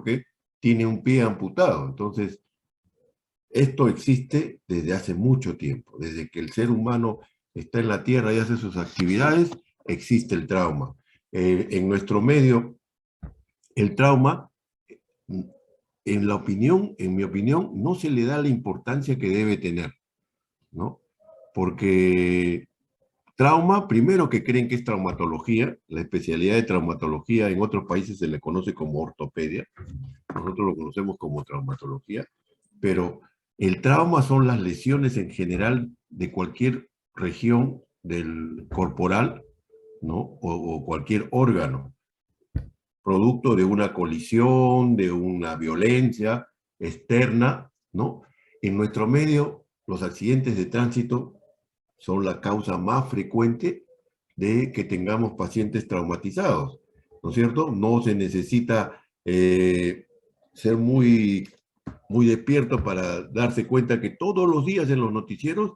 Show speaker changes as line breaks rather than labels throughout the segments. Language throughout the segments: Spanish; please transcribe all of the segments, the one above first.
porque tiene un pie amputado. Entonces, esto existe desde hace mucho tiempo. Desde que el ser humano está en la Tierra y hace sus actividades, existe el trauma. En nuestro medio, el trauma, en mi opinión, no se le da la importancia que debe tener, ¿no? Porque trauma, primero que creen que es traumatología, la especialidad de traumatología en otros países se le conoce como ortopedia, nosotros lo conocemos como traumatología, pero el trauma son las lesiones en general de cualquier región del corporal, ¿no? O cualquier órgano, producto de una colisión, de una violencia externa, ¿no? En nuestro medio, los accidentes de tránsito son la causa más frecuente de que tengamos pacientes traumatizados, ¿no es cierto? No se necesita ser muy despierto para darse cuenta que todos los días en los noticieros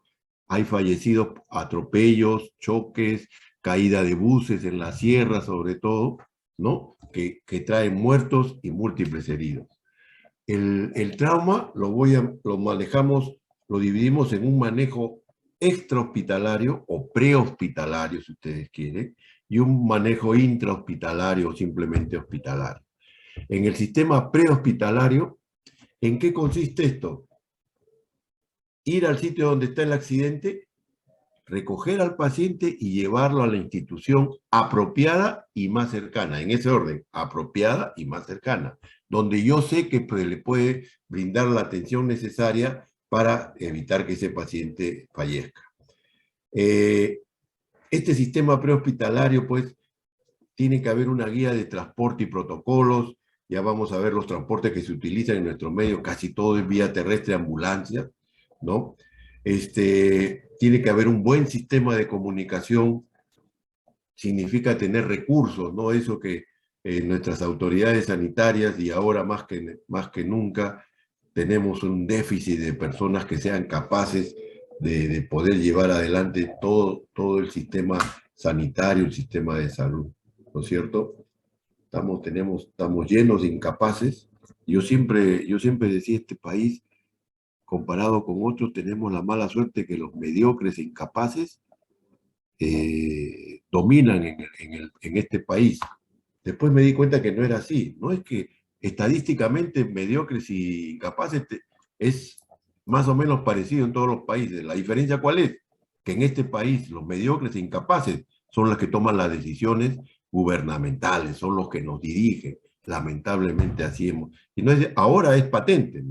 hay fallecidos, atropellos, choques, caída de buses en la sierra sobre todo, ¿no? Que traen muertos y múltiples heridos. El trauma lo manejamos, lo dividimos en un manejo extrahospitalario o prehospitalario, si ustedes quieren, y un manejo intrahospitalario o simplemente hospitalario. En el sistema prehospitalario, ¿en qué consiste esto? Ir al sitio donde está el accidente, recoger al paciente y llevarlo a la institución apropiada y más cercana, en ese orden, apropiada y más cercana, donde yo sé que le puede brindar la atención necesaria para evitar que ese paciente fallezca. Este sistema prehospitalario, pues, tiene que haber una guía de transporte y protocolos. Ya vamos a ver los transportes que se utilizan en nuestro medio, casi todo es vía terrestre, ambulancia, ¿no? Tiene que haber un buen sistema de comunicación, significa tener recursos, ¿no? Eso que nuestras autoridades sanitarias y ahora más que nunca tenemos un déficit de personas que sean capaces de poder llevar adelante todo el sistema sanitario, el sistema de salud, ¿no es cierto? Estamos llenos de incapaces. Yo siempre decía, este país, comparado con otros, tenemos la mala suerte que los mediocres e incapaces dominan en este país. Después me di cuenta que no era así. No es que estadísticamente mediocres y incapaces es más o menos parecido en todos los países. ¿La diferencia cuál es? Que en este país los mediocres e incapaces son los que toman las decisiones gubernamentales, son los que nos dirigen. Lamentablemente así hemos. Y no es, ahora es patente,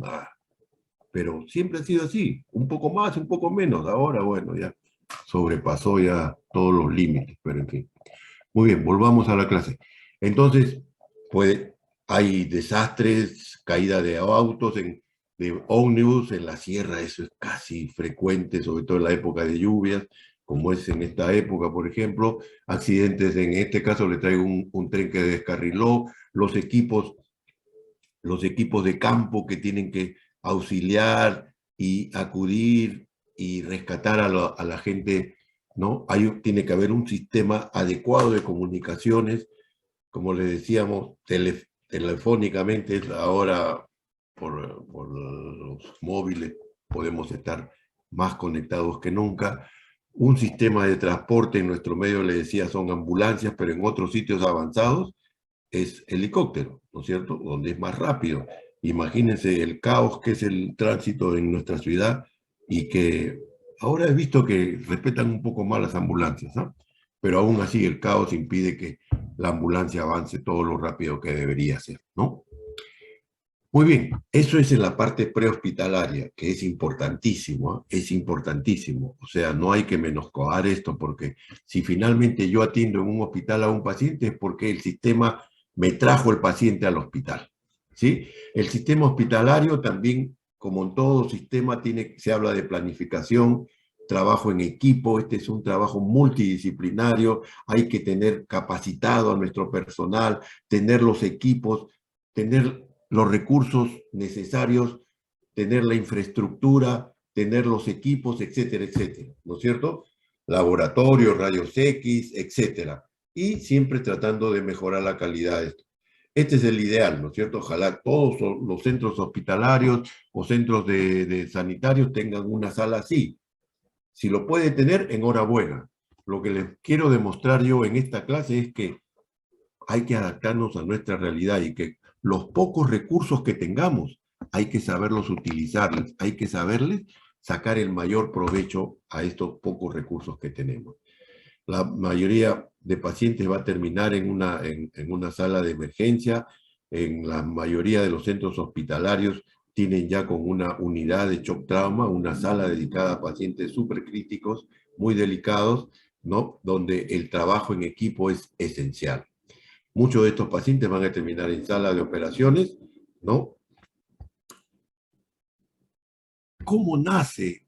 pero siempre ha sido así. Un poco más, un poco menos. Ahora, bueno, ya sobrepasó ya todos los límites, pero en fin. Muy bien, volvamos a la clase. Entonces, hay desastres, caída de autos, de ómnibus en la sierra, eso es casi frecuente, sobre todo en la época de lluvias, como es en esta época, por ejemplo. Accidentes, en este caso le traigo un tren que descarriló, los equipos de campo que tienen que auxiliar y acudir y rescatar a la gente, ¿no? Tiene que haber un sistema adecuado de comunicaciones, como le decíamos, telefónicamente, ahora por los móviles podemos estar más conectados que nunca. Un sistema de transporte en nuestro medio, le decía, son ambulancias, pero en otros sitios avanzados es helicóptero, ¿no es cierto? Donde es más rápido. Imagínense el caos que es el tránsito en nuestra ciudad y que ahora he visto que respetan un poco más las ambulancias, ¿no? Pero aún así el caos impide que la ambulancia avance todo lo rápido que debería ser, ¿no? Muy bien, eso es en la parte prehospitalaria, que es importantísimo, ¿eh? Es importantísimo. O sea, no hay que menoscabar esto, porque si finalmente yo atiendo en un hospital a un paciente es porque el sistema me trajo el paciente al hospital, ¿sí? El sistema hospitalario también, como en todo sistema, se habla de planificación, trabajo en equipo. Este es un trabajo multidisciplinario, hay que tener capacitado a nuestro personal, tener los equipos, tener los recursos necesarios, tener la infraestructura, tener los equipos, etcétera, etcétera, ¿no es cierto? Laboratorios, rayos X, etcétera. Y siempre tratando de mejorar la calidad de esto. Este es el ideal, ¿no es cierto? Ojalá todos los centros hospitalarios o centros de sanitarios tengan una sala así. Si lo puede tener, enhorabuena. Lo que les quiero demostrar yo en esta clase es que hay que adaptarnos a nuestra realidad y que los pocos recursos que tengamos hay que saberlos utilizarles, hay que saberles sacar el mayor provecho a estos pocos recursos que tenemos. La mayoría de pacientes va a terminar en una sala de emergencia. En la mayoría de los centros hospitalarios tienen ya con una unidad de shock trauma, una sala dedicada a pacientes súper críticos, muy delicados, ¿no? Donde el trabajo en equipo es esencial. Muchos de estos pacientes van a terminar en sala de operaciones, ¿no? ¿Cómo nace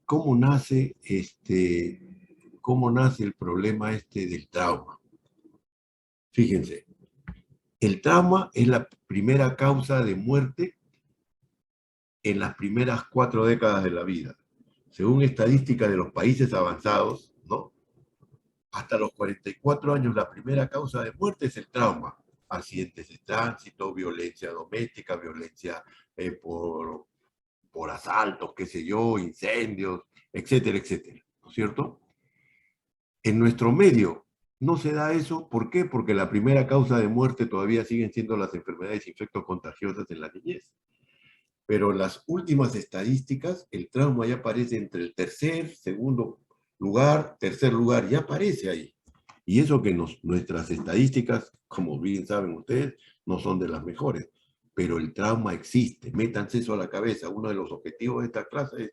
el problema del trauma? Fíjense, el trauma es la primera causa de muerte en las primeras 4 décadas de la vida. Según estadísticas de los países avanzados, ¿no? Hasta los 44 años la primera causa de muerte es el trauma. Accidentes de tránsito, violencia doméstica, violencia por asaltos, qué sé yo, incendios, etcétera, etcétera. ¿No es cierto? En nuestro medio no se da eso. ¿Por qué? Porque la primera causa de muerte todavía siguen siendo las enfermedades infectocontagiosas en la niñez. Pero en las últimas estadísticas, el trauma ya aparece entre el segundo lugar, tercer lugar, ya aparece ahí. Y eso que nuestras estadísticas, como bien saben ustedes, no son de las mejores. Pero el trauma existe. Métanse eso a la cabeza. Uno de los objetivos de esta clase es: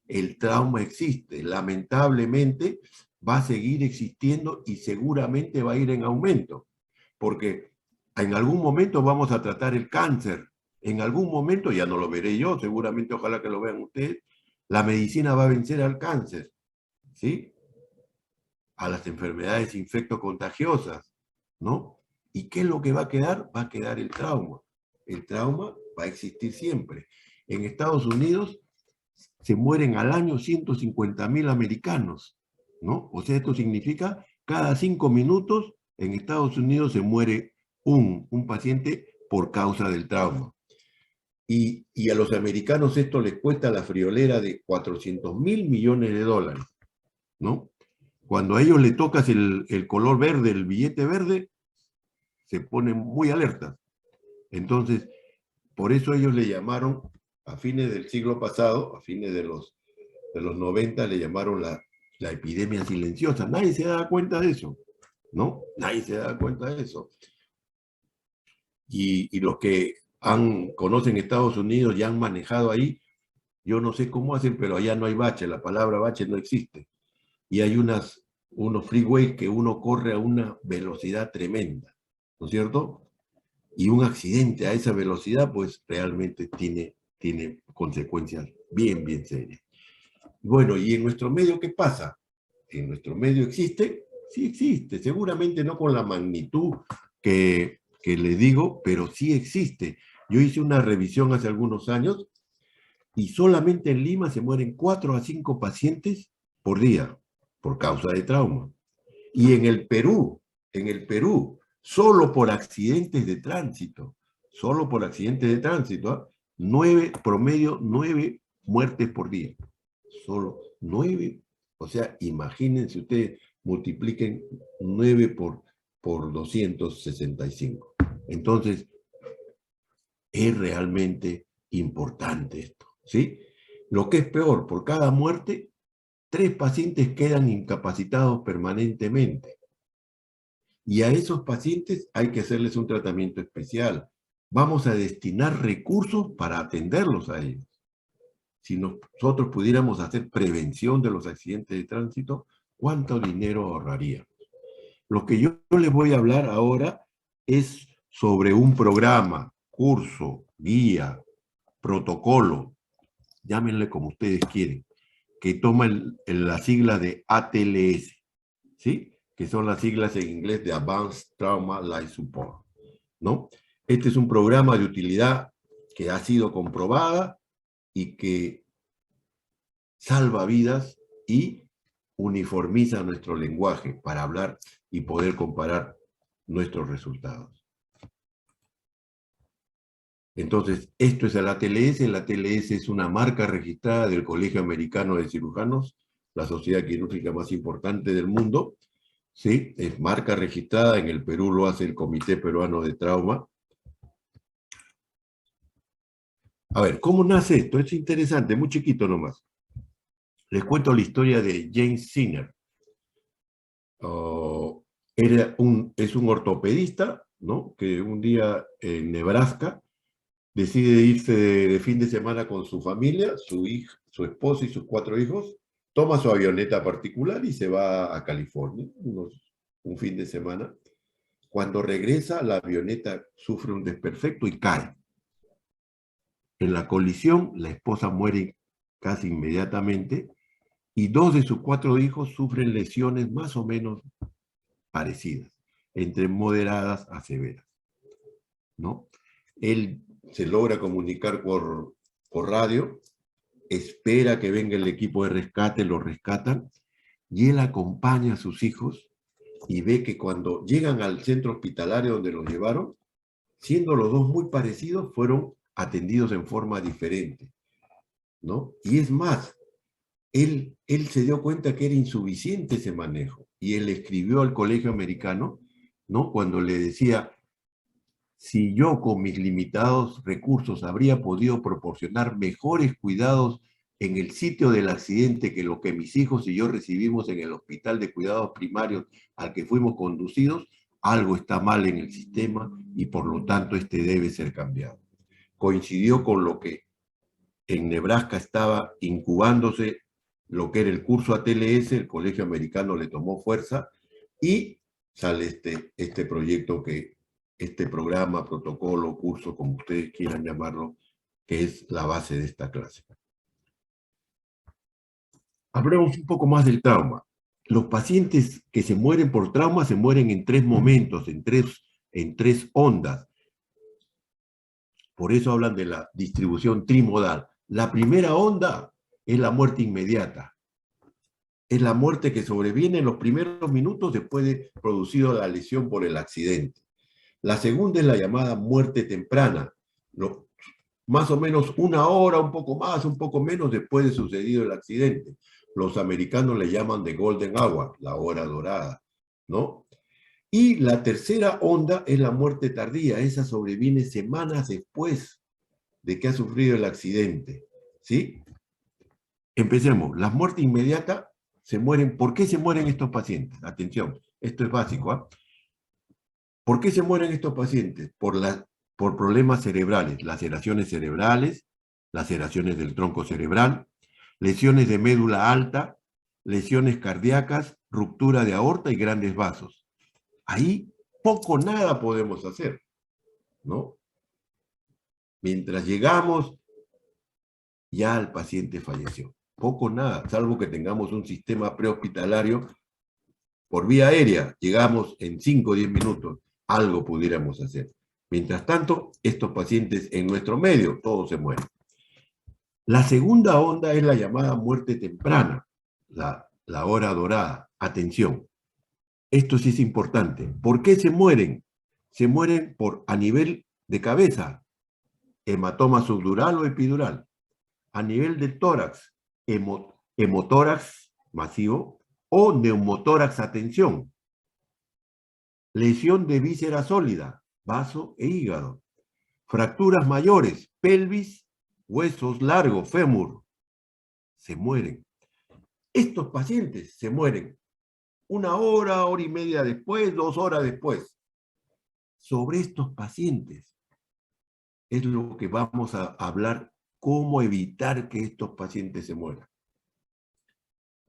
el trauma existe. Lamentablemente va a seguir existiendo y seguramente va a ir en aumento. Porque en algún momento vamos a tratar el cáncer. En algún momento, ya no lo veré yo, seguramente ojalá que lo vean ustedes, la medicina va a vencer al cáncer, ¿sí? A las enfermedades infectocontagiosas, ¿no? ¿Y qué es lo que va a quedar? Va a quedar el trauma. El trauma va a existir siempre. En Estados Unidos se mueren al año 150.000 americanos, ¿no? O sea, esto significa cada 5 minutos en Estados Unidos se muere un paciente por causa del trauma. Y a los americanos esto les cuesta la friolera de 400.000 millones de dólares, ¿no? Cuando a ellos le tocas el color verde, el billete verde, se ponen muy alertas. Entonces, por eso ellos le llamaron, a fines del siglo pasado, a fines de los 90, le llamaron la epidemia silenciosa. Nadie se da cuenta de eso, ¿no? Nadie se da cuenta de eso. Y los que conocen Estados Unidos y han manejado ahí, yo no sé cómo hacen, pero allá no hay bache, la palabra bache no existe. Y hay unos freeways que uno corre a una velocidad tremenda, ¿no es cierto? Y un accidente a esa velocidad, pues realmente tiene consecuencias bien, bien serias. Bueno, ¿y en nuestro medio qué pasa? ¿En nuestro medio existe? Sí existe, seguramente no con la magnitud que le digo, pero sí existe. Yo hice una revisión hace algunos años y solamente en Lima se mueren 4 a 5 pacientes por día por causa de trauma. Y en el Perú, solo por accidentes de tránsito, solo por accidentes de tránsito, 9 muertes por día. Solo 9. O sea, imagínense ustedes, multipliquen 9 por 265. Entonces, es realmente importante esto, ¿sí? Lo que es peor, por cada muerte, 3 pacientes quedan incapacitados permanentemente. Y a esos pacientes hay que hacerles un tratamiento especial. Vamos a destinar recursos para atenderlos a ellos. Si nosotros pudiéramos hacer prevención de los accidentes de tránsito, ¿cuánto dinero ahorraría? Lo que yo les voy a hablar ahora es sobre un programa, curso, guía, protocolo, llámenle como ustedes quieren, que toma la sigla de ATLS, ¿sí? Que son las siglas en inglés de Advanced Trauma Life Support, ¿no? Este es un programa de utilidad que ha sido comprobada y que salva vidas y uniformiza nuestro lenguaje para hablar y poder comparar nuestros resultados. Entonces, esto es el ATLS. El ATLS es una marca registrada del Colegio Americano de Cirujanos, la sociedad quirúrgica más importante del mundo. ¿Sí? Es marca registrada. En el Perú lo hace el Comité Peruano de Trauma. A ver, ¿cómo nace esto? Es interesante, muy chiquito nomás. Les cuento la historia de James Sinner. Es un ortopedista, ¿no? Que un día en Nebraska decide irse de fin de semana con su familia, su esposa y sus 4 hijos, toma su avioneta particular y se va a California, un fin de semana. Cuando regresa, la avioneta sufre un desperfecto y cae. En la colisión, la esposa muere casi inmediatamente y 2 de sus 4 hijos sufren lesiones más o menos parecidas, entre moderadas a severas, ¿no? Él se logra comunicar por radio, espera que venga el equipo de rescate, lo rescatan, y él acompaña a sus hijos y ve que cuando llegan al centro hospitalario donde los llevaron, siendo los dos muy parecidos, fueron atendidos en forma diferente, ¿no? Y es más, él se dio cuenta que era insuficiente ese manejo, y él escribió al Colegio Americano, ¿no? Cuando le decía, si yo con mis limitados recursos habría podido proporcionar mejores cuidados en el sitio del accidente que lo que mis hijos y yo recibimos en el hospital de cuidados primarios al que fuimos conducidos, algo está mal en el sistema y por lo tanto este debe ser cambiado. Coincidió con lo que en Nebraska estaba incubándose lo que era el curso ATLS, el Colegio Americano le tomó fuerza y sale este proyecto este programa, protocolo, curso, como ustedes quieran llamarlo, que es la base de esta clase. Hablemos un poco más del trauma. Los pacientes que se mueren por trauma se mueren en 3 momentos, en tres ondas. Por eso hablan de la distribución trimodal. La primera onda es la muerte inmediata. Es la muerte que sobreviene en los primeros minutos después de producido la lesión por el accidente. La segunda es la llamada muerte temprana, más o menos 1 hora, un poco más, un poco menos después de sucedido el accidente. Los americanos le llaman the golden hour, la hora dorada, ¿no? Y la tercera onda es la muerte tardía, esa sobreviene semanas después de que ha sufrido el accidente, ¿sí? Empecemos, la muerte inmediata se mueren. ¿Por qué se mueren estos pacientes? Atención, esto es básico, ¿eh? ¿Por qué se mueren estos pacientes? Por problemas cerebrales, laceraciones cerebrales, laceraciones del tronco cerebral, lesiones de médula alta, lesiones cardíacas, ruptura de aorta y grandes vasos. Ahí poco nada podemos hacer, ¿no? Mientras llegamos, ya el paciente falleció. Poco nada, salvo que tengamos un sistema prehospitalario por vía aérea, llegamos en 5 o 10 minutos, algo pudiéramos hacer. Mientras tanto, estos pacientes en nuestro medio, todos se mueren. La segunda onda es la llamada muerte temprana, la hora dorada. Atención, esto sí es importante. ¿Por qué se mueren? Se mueren a nivel de cabeza, hematoma subdural o epidural. A nivel del tórax, hemotórax masivo o neumotórax, atención. Lesión de víscera sólida, vaso e hígado. Fracturas mayores, pelvis, huesos largos, fémur. Se mueren. Estos pacientes se mueren 1 hora, hora y media después, 2 horas después. Sobre estos pacientes es lo que vamos a hablar, cómo evitar que estos pacientes se mueran.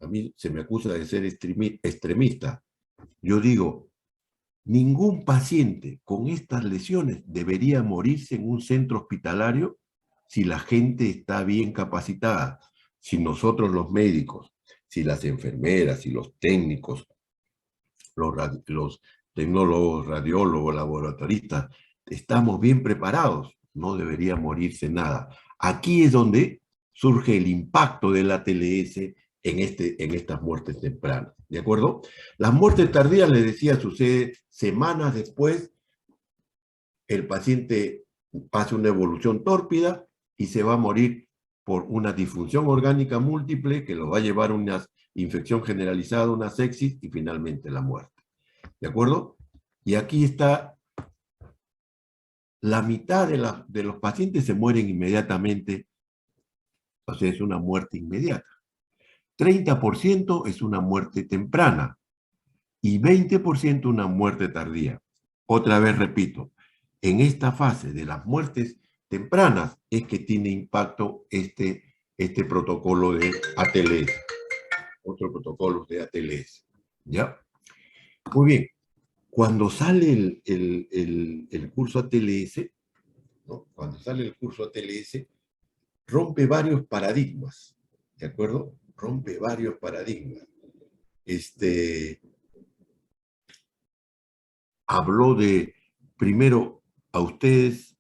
A mí se me acusa de ser extremista. Yo digo, ningún paciente con estas lesiones debería morirse en un centro hospitalario si la gente está bien capacitada, si nosotros los médicos, si las enfermeras, si los técnicos, los tecnólogos, radiólogos, laboratoristas, estamos bien preparados, no debería morirse nada. Aquí es donde surge el impacto del ATLS en estas muertes tempranas, ¿de acuerdo? Las muertes tardías, les decía, sucede semanas después, el paciente hace una evolución tórpida y se va a morir por una disfunción orgánica múltiple que lo va a llevar a una infección generalizada, una sepsis y finalmente la muerte. ¿De acuerdo? Y aquí está, la mitad de los pacientes se mueren inmediatamente, o sea, es una muerte inmediata. 30% es una muerte temprana y 20% una muerte tardía. Otra vez repito, en esta fase de las muertes tempranas es que tiene impacto este protocolo de ATLS, otro protocolo de ATLS. ¿Ya? Muy bien. Cuando sale el curso ATLS, ¿no? Cuando sale el curso ATLS, rompe varios paradigmas, ¿de acuerdo? Rompe varios paradigmas. Habló de, primero, a ustedes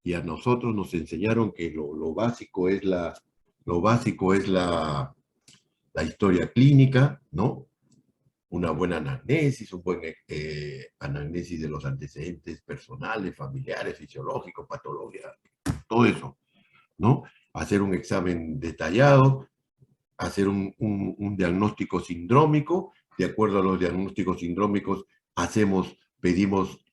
y a nosotros nos enseñaron que lo básico es la historia clínica, ¿no? Una buena anamnesis, un buen anamnesis de los antecedentes personales, familiares, fisiológicos, patología, todo eso, ¿no? Hacer un examen detallado, hacer un diagnóstico sindrómico. De acuerdo a los diagnósticos sindrómicos, pedimos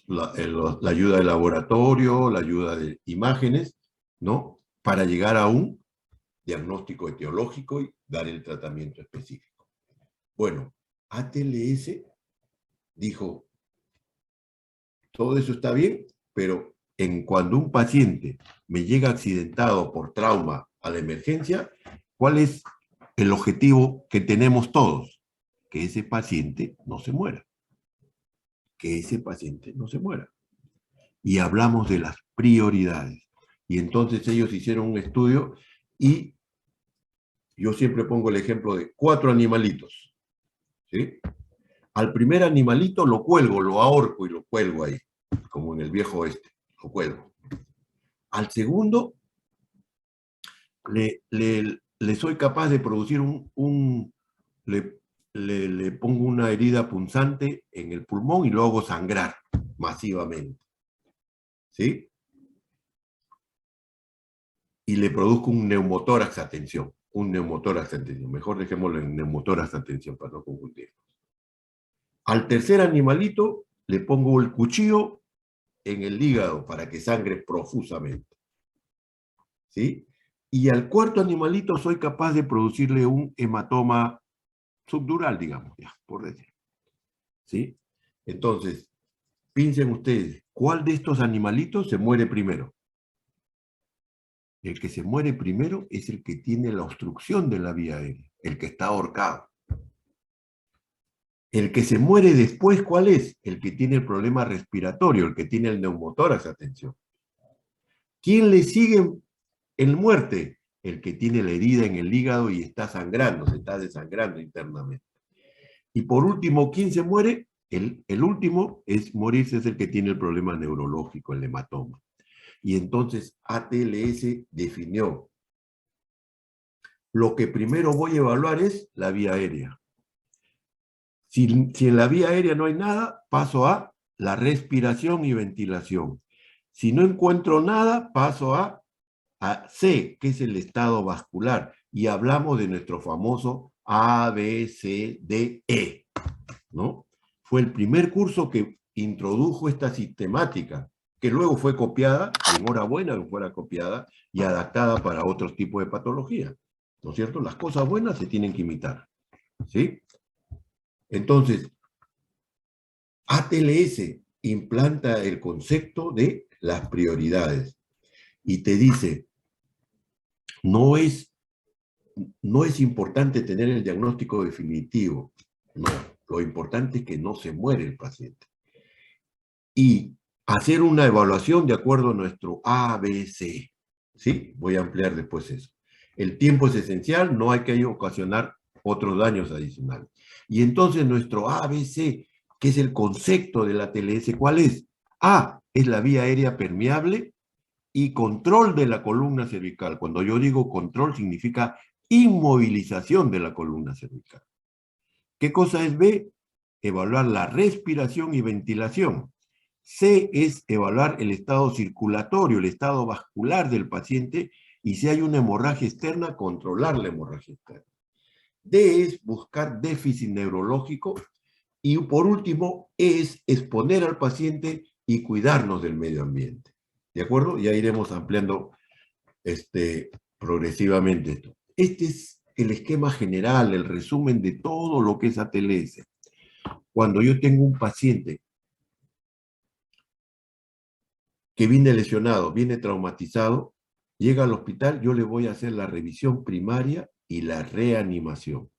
la ayuda de laboratorio, la ayuda de imágenes, ¿no? Para llegar a un diagnóstico etiológico y dar el tratamiento específico. Bueno, ATLS dijo, todo eso está bien, pero cuando un paciente me llega accidentado por trauma a la emergencia, ¿cuál es el objetivo que tenemos todos? Que ese paciente no se muera. Que ese paciente no se muera. Y hablamos de las prioridades. Y entonces ellos hicieron un estudio y yo siempre pongo el ejemplo de 4 animalitos. ¿Sí? Al primer animalito lo cuelgo, lo ahorco y lo cuelgo ahí, como en el viejo oeste, lo cuelgo. Al segundo le soy capaz de producir le pongo una herida punzante en el pulmón y lo hago sangrar masivamente. ¿Sí? Y le produzco un neumotórax a tensión. Un neumotórax a tensión. Mejor dejémoslo en neumotórax a tensión para no confundir. Al tercer animalito le pongo el cuchillo en el hígado para que sangre profusamente. ¿Sí? Y al cuarto animalito soy capaz de producirle un hematoma subdural, digamos, ya, por decir. ¿Sí? Entonces, piensen ustedes, ¿cuál de estos animalitos se muere primero? El que se muere primero es el que tiene la obstrucción de la vía aérea, el que está ahorcado. El que se muere después, ¿cuál es? El que tiene el problema respiratorio, el que tiene el neumotórax, atención. ¿Quién le sigue en muerte? El que tiene la herida en el hígado y está sangrando, se está desangrando internamente. Y por último, ¿quién se muere? El último es morirse, es el que tiene el problema neurológico, el hematoma. Y entonces ATLS definió, lo que primero voy a evaluar es la vía aérea. Si en la vía aérea no hay nada, paso a la respiración y ventilación. Si no encuentro nada, paso a C, que es el estado vascular. Y hablamos de nuestro famoso A, B, C, D, E, ¿no? Fue el primer curso que introdujo esta sistemática, que luego fue copiada, y enhorabuena que fuera copiada y adaptada para otros tipos de patología. ¿No es cierto? Las cosas buenas se tienen que imitar. ¿Sí? Entonces, ATLS implanta el concepto de las prioridades y te dice, no es importante tener el diagnóstico definitivo, no, lo importante es que no se muere el paciente. Y hacer una evaluación de acuerdo a nuestro ABC. ¿Sí? Voy a ampliar después eso. El tiempo es esencial, no hay que ocasionar otros daños adicionales. Y entonces nuestro ABC, que es el concepto de la TLS, ¿cuál es? A, es la vía aérea permeable y control de la columna cervical. Cuando yo digo control, significa inmovilización de la columna cervical. ¿Qué cosa es B? Evaluar la respiración y ventilación. C es evaluar el estado circulatorio, el estado vascular del paciente, y si hay una hemorragia externa, controlar la hemorragia externa. D es buscar déficit neurológico, y por último es exponer al paciente y cuidarnos del medio ambiente. ¿De acuerdo? Ya iremos ampliando progresivamente esto. Este es el esquema general, el resumen de todo lo que es ATLS. Cuando yo tengo un paciente que viene lesionado, viene traumatizado, llega al hospital, yo le voy a hacer la revisión primaria y la reanimación.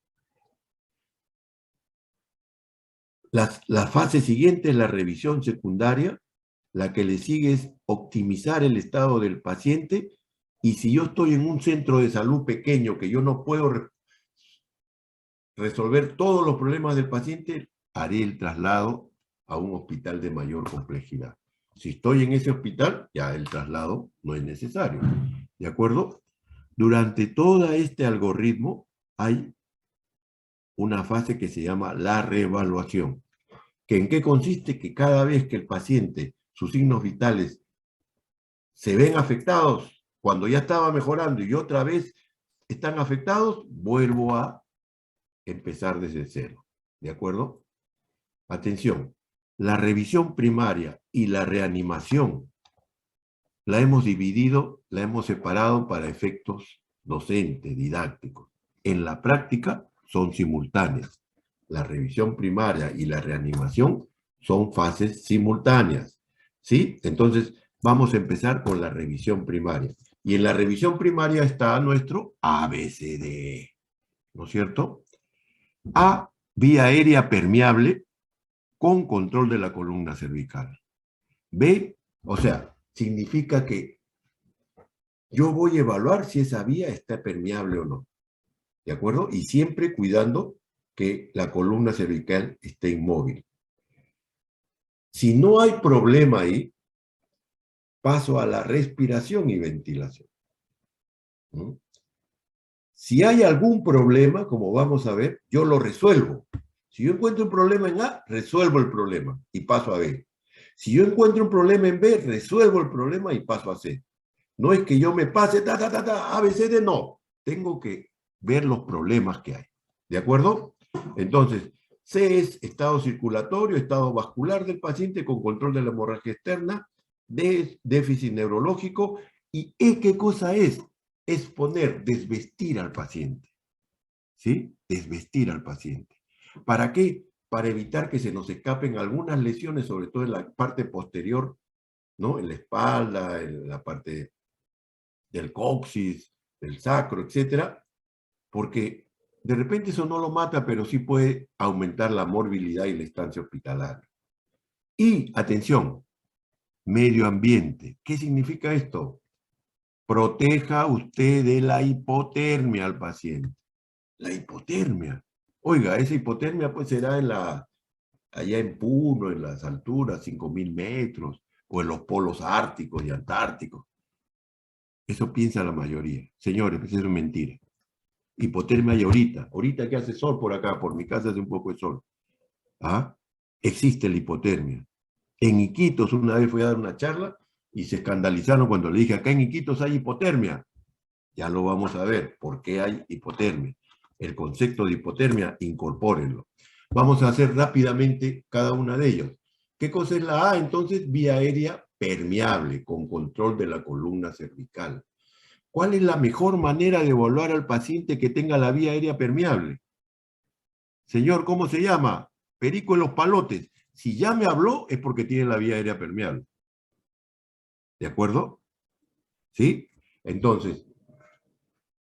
La fase siguiente es la revisión secundaria, la que le sigue es optimizar el estado del paciente, y si yo estoy en un centro de salud pequeño que yo no puedo resolver todos los problemas del paciente, haré el traslado a un hospital de mayor complejidad. Si estoy en ese hospital, ya el traslado no es necesario. ¿De acuerdo? Durante todo este algoritmo hay una fase que se llama la reevaluación. ¿En qué consiste? Que cada vez que el paciente, sus signos vitales se ven afectados, cuando ya estaba mejorando y otra vez están afectados, vuelvo a empezar desde cero. ¿De acuerdo? Atención, la revisión primaria y la reanimación la hemos dividido, la hemos separado para efectos docentes, didácticos. En la práctica son simultáneas. La revisión primaria y la reanimación son fases simultáneas. ¿Sí? Entonces, vamos a empezar con la revisión primaria. Y en la revisión primaria está nuestro ABCD, ¿no es cierto? A, vía aérea permeable con control de la columna cervical. B, o sea, significa que yo voy a evaluar si esa vía está permeable o no. ¿De acuerdo? Y siempre cuidando que la columna cervical esté inmóvil. Si no hay problema ahí, paso a la respiración y ventilación. ¿Mm? Si hay algún problema, como vamos a ver, yo lo resuelvo. Si yo encuentro un problema en A, resuelvo el problema y paso a B. Si yo encuentro un problema en B, resuelvo el problema y paso a C. No es que yo me pase, A, B, C, D, no. Tengo que ver los problemas que hay. ¿De acuerdo? Entonces, C es estado circulatorio, estado vascular del paciente con control de la hemorragia externa. D es déficit neurológico. Y E, ¿qué cosa es? Exponer, desvestir al paciente. ¿Sí? Desvestir al paciente. ¿Para qué? Para evitar que se nos escapen algunas lesiones, sobre todo en la parte posterior, ¿no? En la espalda, en la parte del coxis, del sacro, etcétera, porque de repente eso no lo mata, pero sí puede aumentar la morbilidad y la estancia hospitalaria. Y, atención, medio ambiente. ¿Qué significa esto? Proteja usted de la hipotermia al paciente. La hipotermia. Oiga, esa hipotermia pues será allá en Puno, en las alturas, 5.000 metros, o en los polos árticos y antárticos. Eso piensa la mayoría. Señores, pues eso es mentira. Hipotermia hay ahorita que hace sol por acá, por mi casa hace un poco de sol. ¿Ah? Existe la hipotermia. En Iquitos una vez fui a dar una charla y se escandalizaron cuando le dije, acá en Iquitos hay hipotermia. Ya lo vamos a ver, ¿por qué hay hipotermia? El concepto de hipotermia, incorpórenlo. Vamos a hacer rápidamente cada una de ellas. ¿Qué cosa es la A? Entonces, vía aérea permeable, con control de la columna cervical. ¿Cuál es la mejor manera de evaluar al paciente que tenga la vía aérea permeable? Señor, ¿cómo se llama? Perico en los palotes. Si ya me habló, es porque tiene la vía aérea permeable. ¿De acuerdo? ¿Sí? Entonces,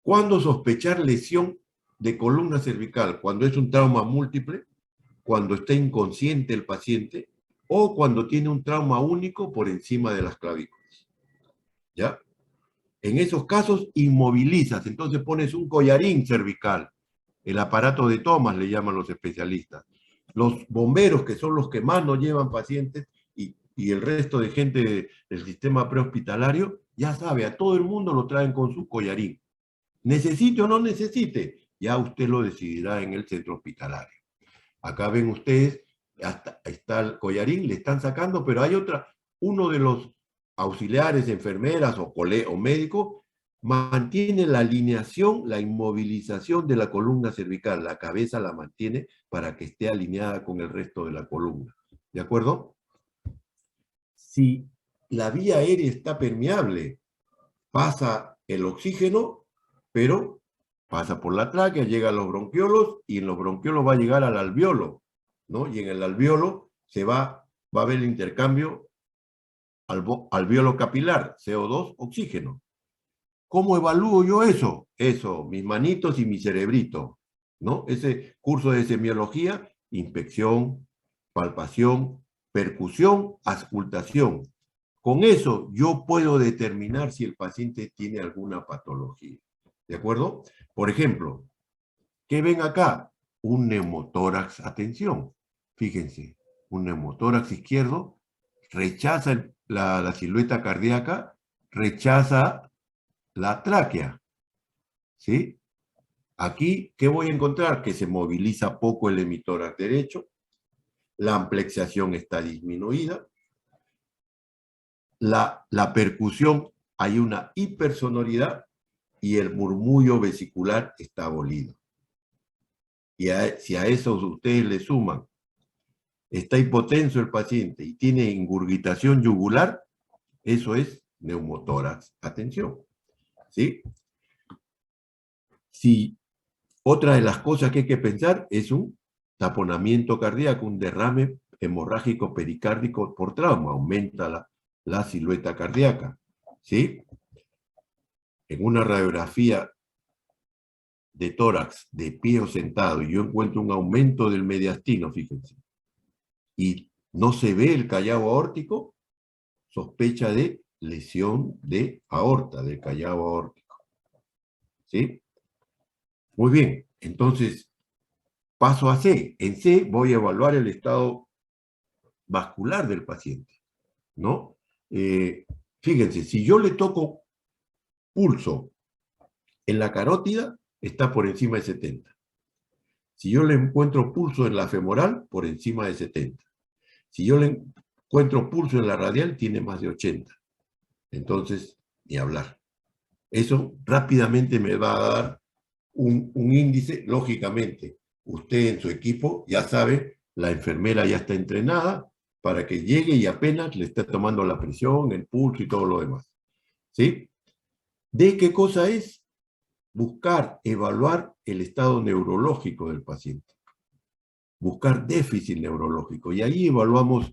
¿cuándo sospechar lesión de columna cervical? Cuando es un trauma múltiple, cuando está inconsciente el paciente, o cuando tiene un trauma único por encima de las clavículas. ¿Ya? En esos casos, inmovilizas. Entonces pones un collarín cervical. El aparato de tomas le llaman los especialistas. Los bomberos, que son los que más nos llevan pacientes, y el resto de gente del sistema prehospitalario, ya sabe, a todo el mundo lo traen con su collarín. Necesite o no necesite, ya usted lo decidirá en el centro hospitalario. Acá ven ustedes hasta está el collarín, le están sacando, pero hay uno de los auxiliares, enfermeras o médicos, mantiene la alineación, la inmovilización de la columna cervical, la cabeza la mantiene para que esté alineada con el resto de la columna. ¿De acuerdo? Si la vía aérea está permeable, pasa el oxígeno, pero pasa por la tráquea, llega a los bronquiolos y en los bronquiolos va a llegar al alveolo, ¿no? Y en el alveolo va a haber el intercambio alveolo capilar, CO2, oxígeno. ¿Cómo evalúo yo eso? Eso, mis manitos y mi cerebrito, ¿no? Ese curso de semiología, inspección, palpación, percusión, auscultación. Con eso yo puedo determinar si el paciente tiene alguna patología. ¿De acuerdo? Por ejemplo, ¿qué ven acá? Un neumotórax, atención. Fíjense, un neumotórax izquierdo rechaza la silueta cardíaca, rechaza la tráquea. ¿Sí? Aquí, ¿qué voy a encontrar? Que se moviliza poco el hemitórax derecho, la amplexación está disminuida, la percusión, hay una hipersonoridad y el murmullo vesicular está abolido. Y si a eso ustedes le suman, está hipotenso el paciente y tiene ingurgitación yugular, eso es neumotórax. Atención. ¿Sí? Si otra de las cosas que hay que pensar es un taponamiento cardíaco, un derrame hemorrágico pericárdico por trauma, aumenta la silueta cardíaca. ¿Sí? En una radiografía de tórax, de pie o sentado, y yo encuentro un aumento del mediastino, fíjense, y no se ve el callado aórtico, sospecha de lesión de aorta, del callado aórtico. ¿Sí? Muy bien, entonces paso a C. En C voy a evaluar el estado vascular del paciente, ¿no? Fíjense, si yo le toco pulso en la carótida, está por encima de 70. Si yo le encuentro pulso en la femoral, por encima de 70. Si yo le encuentro pulso en la radial, tiene más de 80. Entonces, ni hablar. Eso rápidamente me va a dar un índice, lógicamente. Usted en su equipo ya sabe, la enfermera ya está entrenada para que llegue y apenas le esté tomando la presión, el pulso y todo lo demás. ¿Sí? ¿De qué cosa es? Buscar, evaluar el estado neurológico del paciente. Buscar déficit neurológico. Y ahí evaluamos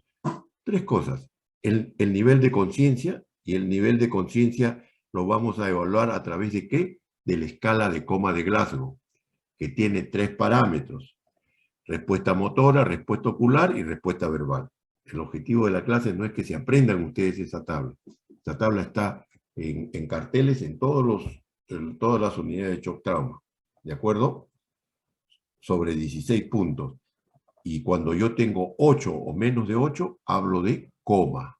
tres cosas. El nivel de conciencia, y el nivel de conciencia lo vamos a evaluar a través de ¿qué? De la escala de coma de Glasgow, que tiene 3 parámetros: respuesta motora, respuesta ocular y respuesta verbal. El objetivo de la clase no es que se aprendan ustedes esa tabla. Esa tabla está en carteles en todas las unidades de shock trauma. ¿De acuerdo? Sobre 16 puntos. Y cuando yo tengo 8 o menos de 8, hablo de coma.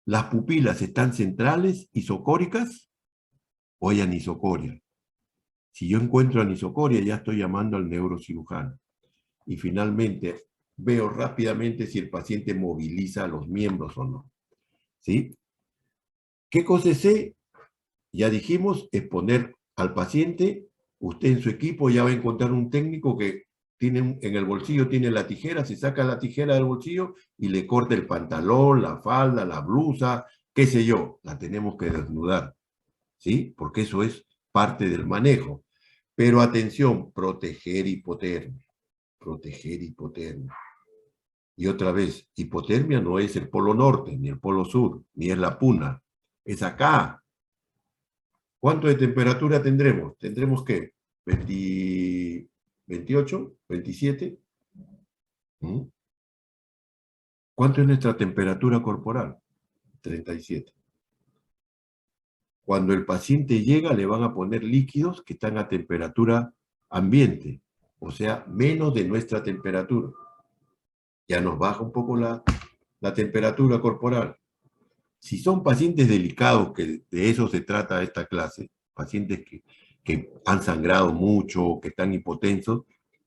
¿Las pupilas están centrales, isocóricas o hay anisocoria? Si yo encuentro anisocoria, ya estoy llamando al neurocirujano. Y finalmente, veo rápidamente si el paciente moviliza los miembros o no. ¿Sí? ¿Qué cosa es C? Ya dijimos, es poner al paciente, usted en su equipo ya va a encontrar un técnico que tiene en el bolsillo, tiene la tijera, se saca la tijera del bolsillo y le corta el pantalón, la falda, la blusa, qué sé yo, la tenemos que desnudar, ¿sí? Porque eso es parte del manejo. Pero atención, proteger hipotermia, proteger hipotermia. Y otra vez, hipotermia no es el polo norte, ni el polo sur, ni es la puna, es acá. ¿Cuánto de temperatura tendremos? ¿Tendremos qué? 20, 28, 27. ¿Mm? ¿Cuánto es nuestra temperatura corporal? 37. Cuando el paciente llega, le van a poner líquidos que están a temperatura ambiente, o sea, menos de nuestra temperatura. Ya nos baja un poco la temperatura corporal. Si son pacientes delicados, que de eso se trata esta clase, pacientes que han sangrado mucho, que están hipotensos,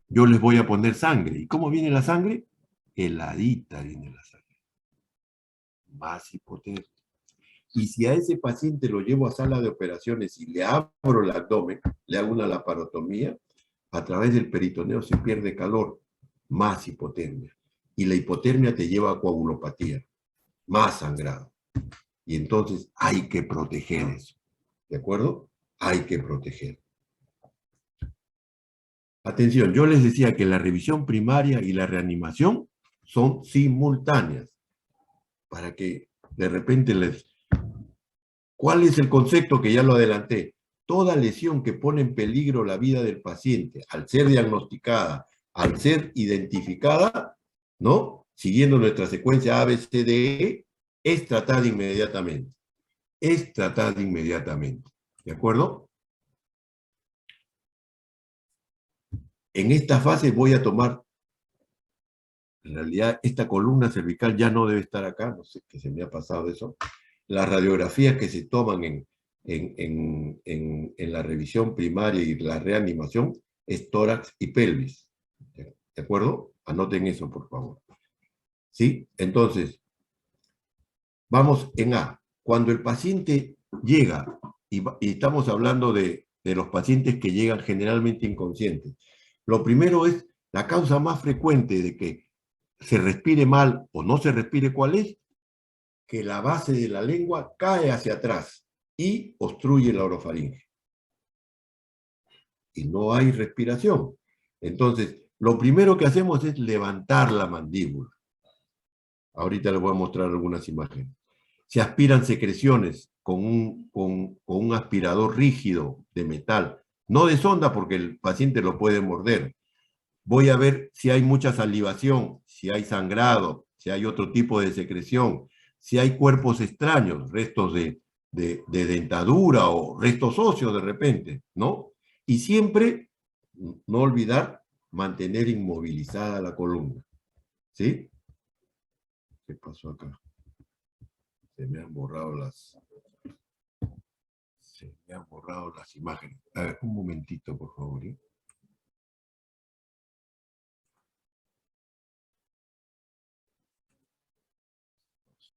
yo les voy a poner sangre. ¿Y cómo viene la sangre? heladita viene la sangre, más hipotermia. Y si a ese paciente lo llevo a sala de operaciones y le abro el abdomen, le hago una laparotomía, a través del peritoneo se pierde calor, más hipotermia. Y la hipotermia te lleva a coagulopatía, más sangrado. Y entonces hay que proteger eso. ¿De acuerdo? Hay que proteger. Atención, yo les decía que la revisión primaria y la reanimación son simultáneas. Para que de repente les... ¿Cuál es el concepto que ya lo adelanté? Toda lesión que pone en peligro la vida del paciente, al ser diagnosticada, al ser identificada, ¿no? Siguiendo nuestra secuencia ABCDE, es tratada inmediatamente. Es tratada inmediatamente. ¿De acuerdo? En esta fase voy a tomar, en realidad esta columna cervical ya no debe estar acá, no sé qué se me ha pasado eso. Las radiografías que se toman en la revisión primaria y la reanimación es tórax y pelvis. ¿De acuerdo? Anoten eso, por favor. ¿Sí? Entonces, vamos en A. Cuando el paciente llega, y estamos hablando de los pacientes que llegan generalmente inconscientes, lo primero es la causa más frecuente de que se respire mal o no se respire, ¿cuál es? Que la base de la lengua cae hacia atrás y obstruye la orofaringe. Y no hay respiración. Entonces, lo primero que hacemos es levantar la mandíbula. Ahorita les voy a mostrar algunas imágenes. Se aspiran secreciones con un aspirador rígido de metal, no de sonda porque el paciente lo puede morder. Voy a ver si hay mucha salivación, si hay sangrado, si hay otro tipo de secreción, si hay cuerpos extraños, restos de dentadura o restos óseos de repente, ¿no? Y siempre, no olvidar, mantener inmovilizada la columna, ¿sí? ¿Qué pasó acá? Se me han borrado las imágenes. A ver, un momentito, por favor, ¿eh?